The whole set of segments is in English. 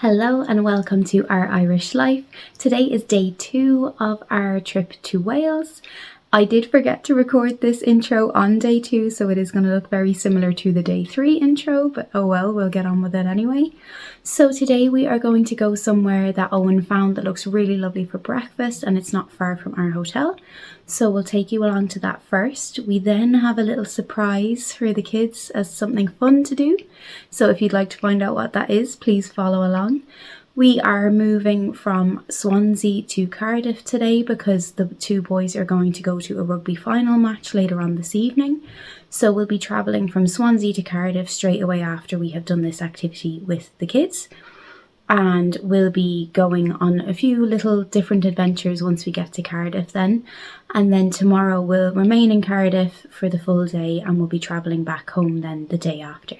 Hello and welcome to Our Irish Life. Today is day 2 of our trip to Wales. I did forget to record this intro on day 2, so it is going to look very similar to the day 3 intro, but oh well, we'll get on with it anyway. So today we are going to go somewhere that Owen found that looks really lovely for breakfast, and it's not far from our hotel. So we'll take you along to that first. We then have a little surprise for the kids as something fun to do. So if you'd like to find out what that is, please follow along. We are moving from Swansea to Cardiff today because the two boys are going to go to a rugby final match later on this evening. So we'll be travelling from Swansea to Cardiff straight away after we have done this activity with the kids. And we'll be going on a few little different adventures once we get to Cardiff then. And then tomorrow we'll remain in Cardiff for the full day and we'll be travelling back home then the day after.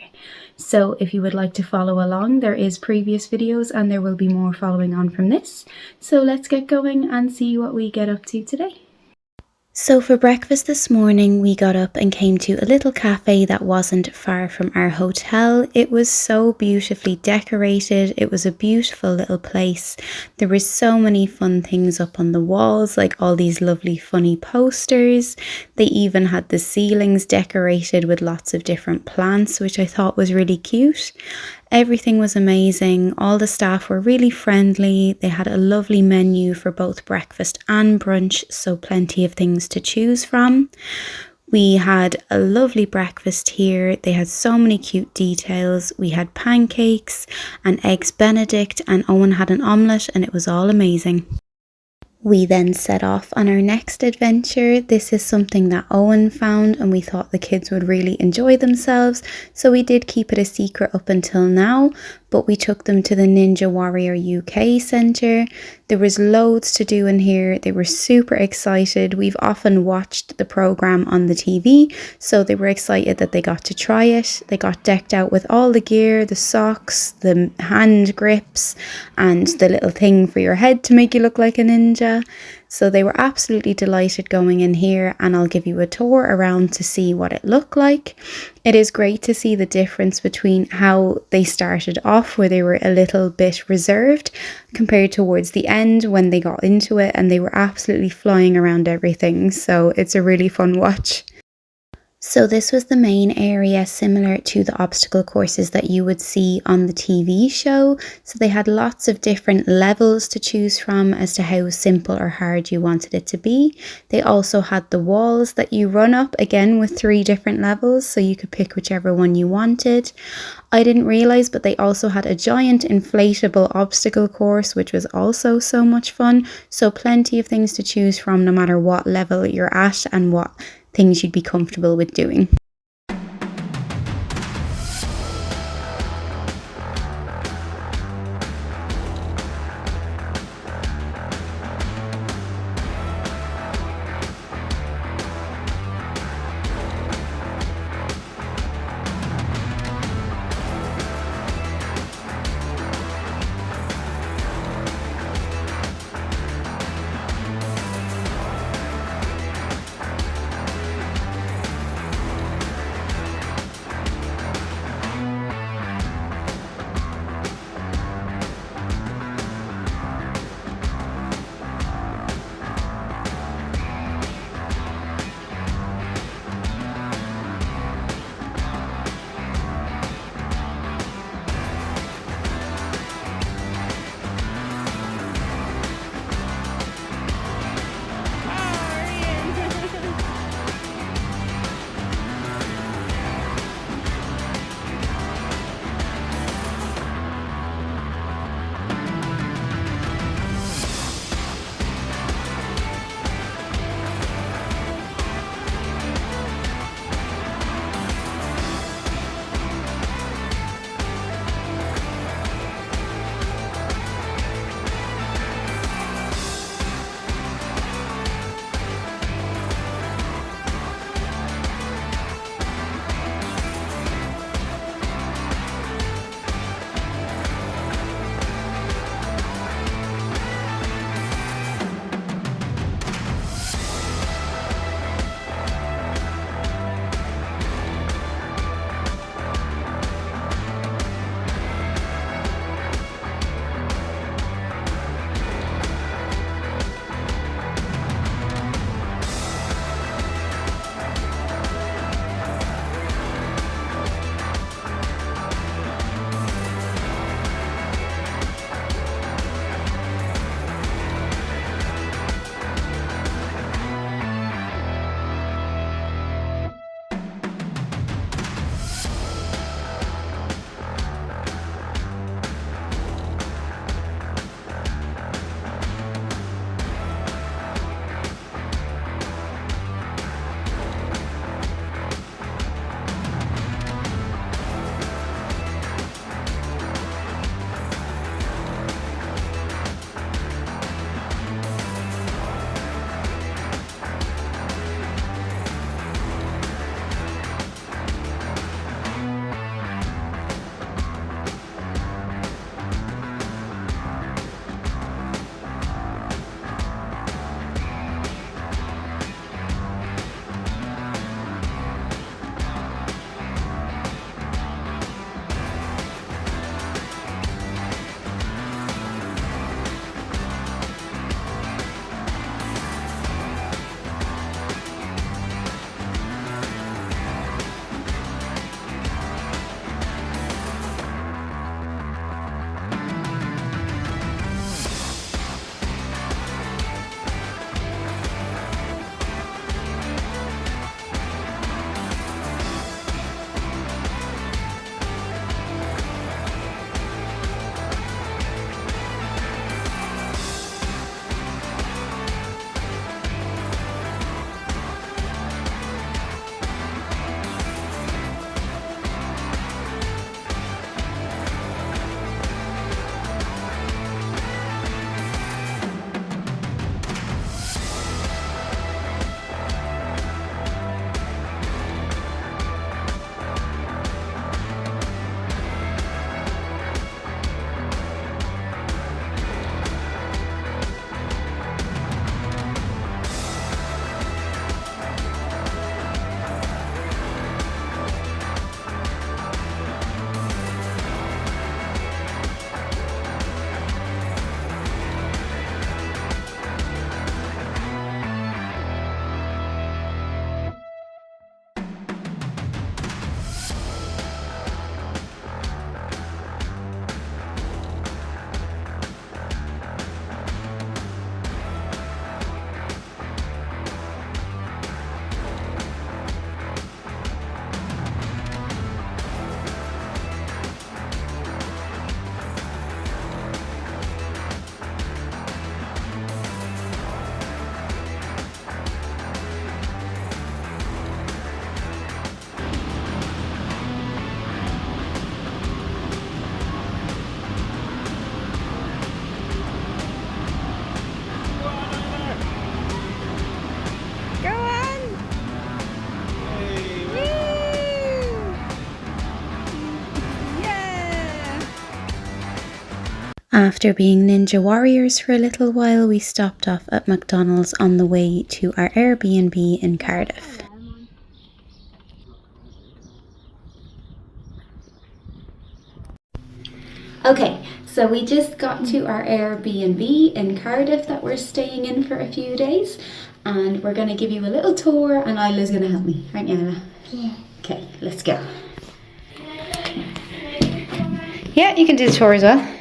So if you would like to follow along, there is previous videos and there will be more following on from this. So let's get going and see what we get up to today. So for breakfast this morning, we got up and came to a little cafe that wasn't far from our hotel. It was so beautifully decorated. It was a beautiful little place. There were so many fun things up on the walls, like all these lovely funny posters. They even had the ceilings decorated with lots of different plants, which I thought was really cute. Everything was amazing. All the staff were really friendly. They had a lovely menu for both breakfast and brunch, so plenty of things to choose from. We had a lovely breakfast here. They had so many cute details. We had pancakes and eggs Benedict, and Owen had an omelette, and it was all amazing. We then set off on our next adventure. This is something that Owen found and we thought the kids would really enjoy themselves, so we did keep it a secret up until now, but we took them to the Ninja Warrior UK Centre. There was loads to do in here. They were super excited. We've often watched the programme on the TV, so they were excited that they got to try it. They got decked out with all the gear, the socks, the hand grips, and the little thing for your head to make you look like a ninja. So they were absolutely delighted going in here, and I'll give you a tour around to see what it looked like. It is great to see the difference between how they started off, where they were a little bit reserved, compared towards the end when they got into it and they were absolutely flying around everything. So it's a really fun watch. So this was the main area, similar to the obstacle courses that you would see on the TV show. So they had lots of different levels to choose from as to how simple or hard you wanted it to be. They also had the walls that you run up, again with 3 different levels, so you could pick whichever one you wanted. I didn't realise, but they also had a giant inflatable obstacle course, which was also so much fun. So plenty of things to choose from no matter what level you're at and what things you'd be comfortable with doing. After being ninja warriors for a little while, we stopped off at McDonald's on the way to our Airbnb in Cardiff. Okay, so we just got to our Airbnb in Cardiff that we're staying in for a few days, and we're going to give you a little tour, and Isla's going to help me, aren't you, Isla? Yeah. Okay, let's go. Yeah, you can do the tour as well.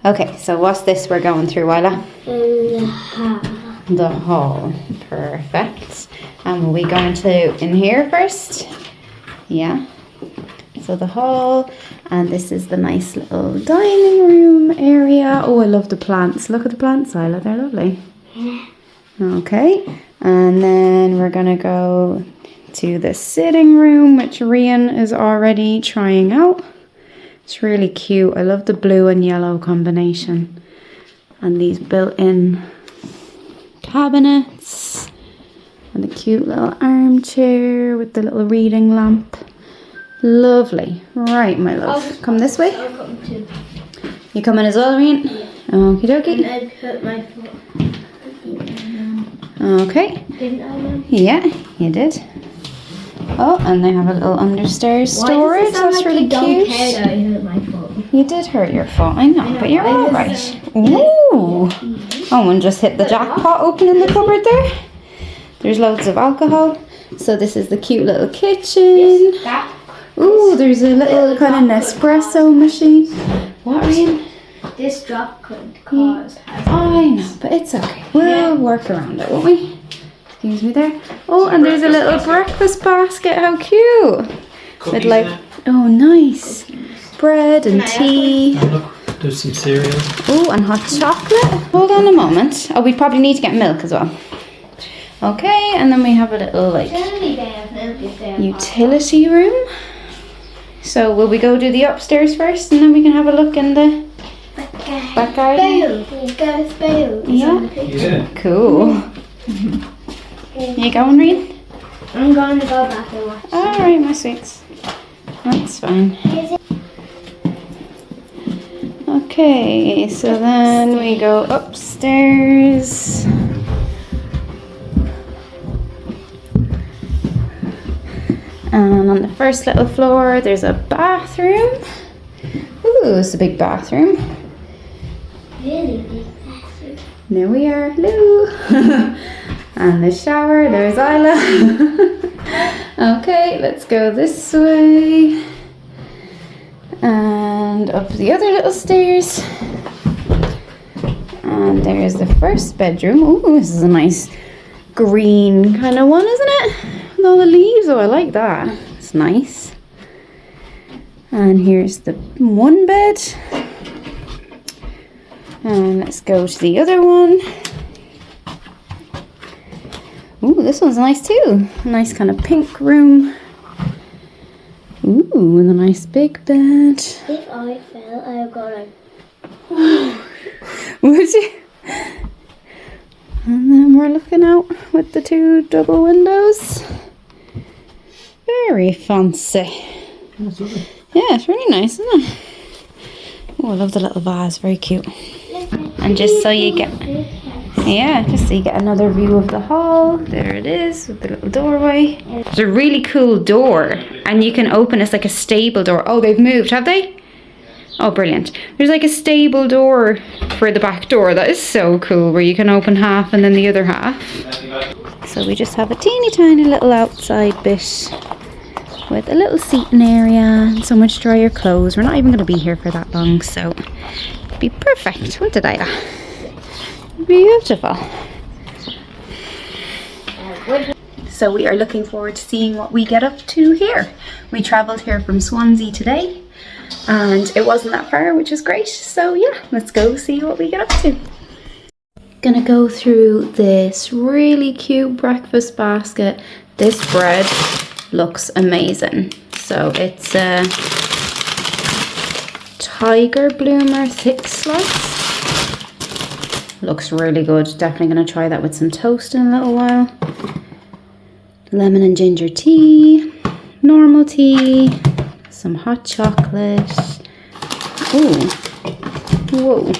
Okay, so what's this we're going through, Isla? The hall. The hall. Perfect. And will we go into in here first? Yeah. So the hall, and this is the nice little dining room area. Oh, I love the plants. Look at the plants, Isla. They're lovely. Yeah. Okay, and then we're gonna go to the sitting room, which Rian is already trying out. It's really cute. I love the blue and yellow combination. And these built-in cabinets. And the cute little armchair with the little reading lamp. Lovely. Right, my love. Come this way. I'll come too. You coming as well, Rian? Yeah. Okie dokie. And I hurt my foot. Okay. Didn't I, Mum? Yeah, you did. Oh, and they have a little understars storage. That's really cute. I hurt my foot. You did hurt your foot, I know, but you're all right. Ooh. Oh, and just hit the jackpot opening the cupboard there. There's loads of alcohol. So this is the cute little kitchen. Ooh, there's a little kind of Nespresso machine. What, Rian? This drop could cause hazard. I know, but it's okay. We'll work around it, won't we? Excuse me there. Oh, and there's a little breakfast basket. How cute. With like, oh, nice. Bread and tea. Oh, look, there's some cereal. Oh, and hot chocolate. Hold on a moment. Oh, we probably need to get milk as well. Okay, and then we have a little like utility room. So will we go do the upstairs first, and then we can have a look in the back garden? Yeah. Cool. You going, Rian? I'm going to go back and watch. Alright, my sweets. That's fine. Okay, so then we go upstairs. And on the first little floor, there's a bathroom. Ooh, it's a big bathroom. Really big bathroom. There we are. Hello. And the shower, there's Isla. Okay, let's go this way. And up the other little stairs. And there's the first bedroom. Ooh, this is a nice green kind of one, isn't it? With all the leaves. Oh, I like that. It's nice. And here's the one bed. And let's go to the other one. Ooh, this one's nice too. A nice kind of pink room. Ooh, with a nice big bed. If I fell, I'll go like... Would you? And then we're looking out with the two double windows. Very fancy. That's lovely. Yeah, it's really nice, isn't it? Oh, I love the little vase. Very cute. And just so you get... Yeah, just so you get another view of the hall. There it is with the little doorway. It's a really cool door, and you can open it's like a stable door. Oh, they've moved, have they? Oh, brilliant. There's like a stable door for the back door. That is so cool, where you can open half and then the other half. So we just have a teeny tiny little outside bit with a little seating area and somewhere to dry your clothes. We're not even going to be here for that long, so it'd be perfect, wouldn't it, Ida? Beautiful. So we are looking forward to seeing what we get up to here. We travelled here from Swansea today, and it wasn't that far, which is great. So yeah, let's go see what we get up to. Gonna go through this really cute breakfast basket. This bread looks amazing. So it's a tiger bloomer thick slice. Looks really good. Definitely going to try that with some toast in a little while. Lemon and ginger tea, normal tea, some hot chocolate. Ooh, Whoa.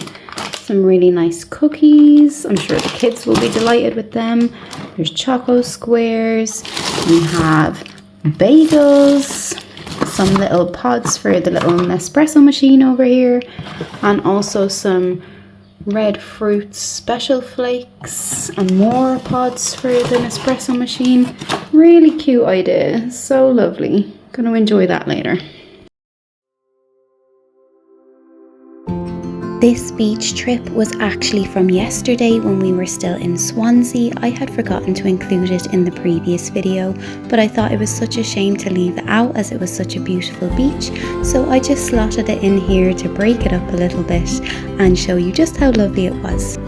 Some really nice cookies. I'm sure the kids will be delighted with them. There's choco squares. We have bagels. Some little pods for the little Nespresso machine over here. And also some red fruit special flakes and more pods for the Nespresso machine. Really cute idea. So lovely. Gonna enjoy that later. This beach trip was actually from yesterday when we were still in Swansea. I had forgotten to include it in the previous video, but I thought it was such a shame to leave it out as it was such a beautiful beach, so I just slotted it in here to break it up a little bit and show you just how lovely it was.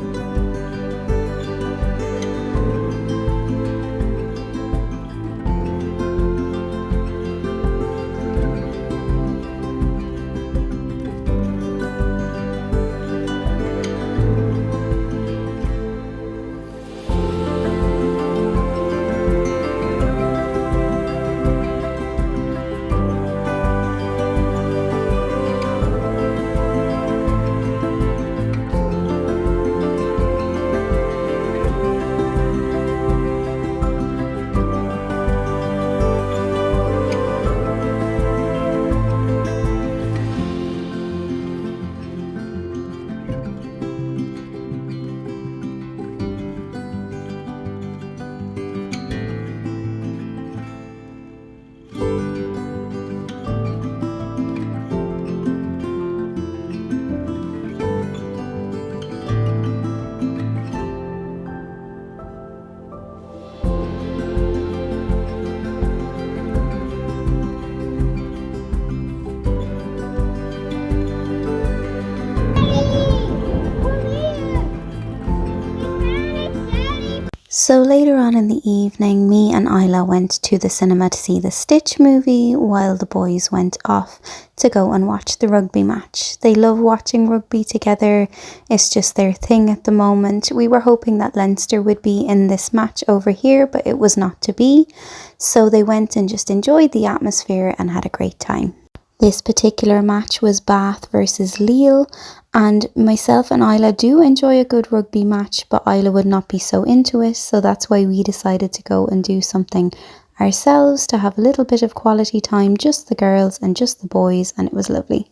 So later on in the evening, me and Isla went to the cinema to see the Stitch movie while the boys went off to go and watch the rugby match. They love watching rugby together. It's just their thing at the moment. We were hoping that Leinster would be in this match over here, but it was not to be. So they went and just enjoyed the atmosphere and had a great time. This particular match was Bath versus Lille, and myself and Isla do enjoy a good rugby match, but Isla would not be so into it, so that's why we decided to go and do something ourselves to have a little bit of quality time, just the girls and just the boys, and it was lovely.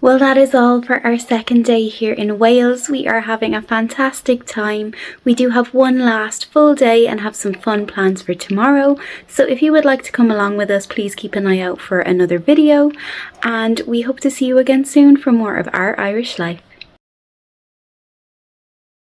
Well, that is all for our second day here in Wales. We are having a fantastic time. We do have one last full day and have some fun plans for tomorrow. So if you would like to come along with us, please keep an eye out for another video. And we hope to see you again soon for more of Our Irish Life.